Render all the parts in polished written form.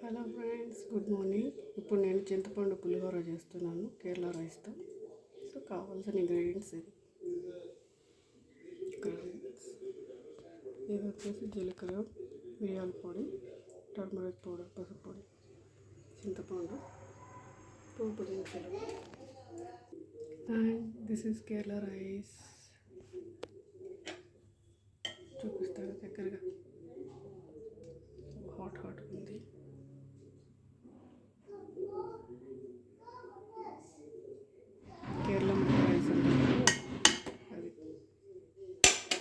Hello friends, good morning. ఇప్పుడు నేను చింతపండు పులిహోర చేస్తున్నాను కేరళ రైస్తో. సో కావాల్సిన ఇంగ్రీడియంట్స్ ఇది వచ్చేసి జీలకర్ర, మిరియాల పొడి, టర్మరిక్ పౌడర్, పసుపు పొడి, చింతపండు, పోపు దినుసులు. And this is Kerala rice. చూపిస్తాను దగ్గరగా. హాట్ ఉంది. కేరళ రైస్ అంటారు, అది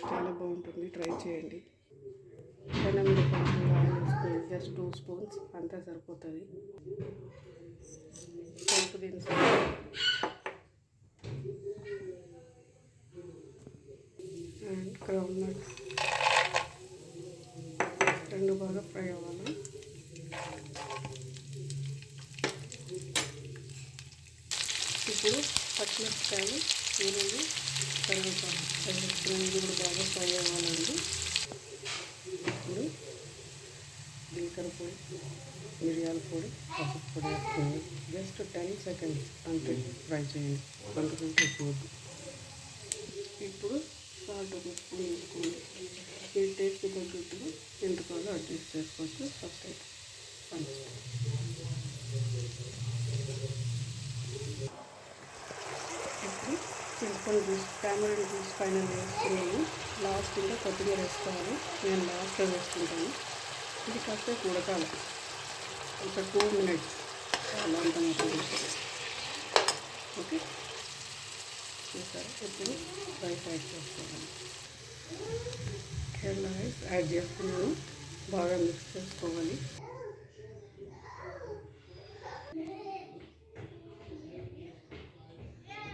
చాలా బాగుంటుంది, ట్రై చేయండి. పెనం మీద కొంచెం ఆయిల్ వేసుకొని జస్ట్ 2 స్పూన్స్ అంతా సరిపోతుంది. పోపు దినుసులు అండ్ గ్రౌండ్ నట్స్ రెండు బాగా ఫ్రై అవ్వాలి. ఇప్పుడు పచ్చిమిరపకాయలు, ఈరుల్లి, కరివేపాకు ఇది కూడా బాగా ఫ్రై అవ్వాలండి. ఇప్పుడు జీలకర్ర పొడి, మిరియాల పొడి, పసుపు పొడి వేసుకొని జస్ట్ 10 సెకండ్స్ అంతే ఫ్రై చేయండి, అంతకంటే ఎక్కువద్దు. ఇప్పుడు సాల్ట్ ఒక స్పూన్ వేసుకోండి. మీ టేస్ట్ తగ్గట్టుగా ఎంతకాలో అడ్జస్ట్ చేసుకోవచ్చు. ఫస్ట్ అయితే ఇప్పుడు చింతపండు జ్యూస్, టామరిన్ జ్యూస్ పైన వేసుకున్నాను. లాస్ట్ ఇంకా కొత్తిమీర వేసుకోవాలి. నేను లాస్ట్లో వేసుకుంటాను. ఇది కాసేపు ఉడకాలి, ఒక 2 మినిట్స్ అలా అంత మొత్తం. ఓకే, చూసారు. ఇప్పుడు రైస్ యాడ్ చేసుకోవాలి. కేరళ రైస్ యాడ్ చేస్తున్నాను, బాగా మిక్స్ చేసుకోవాలి.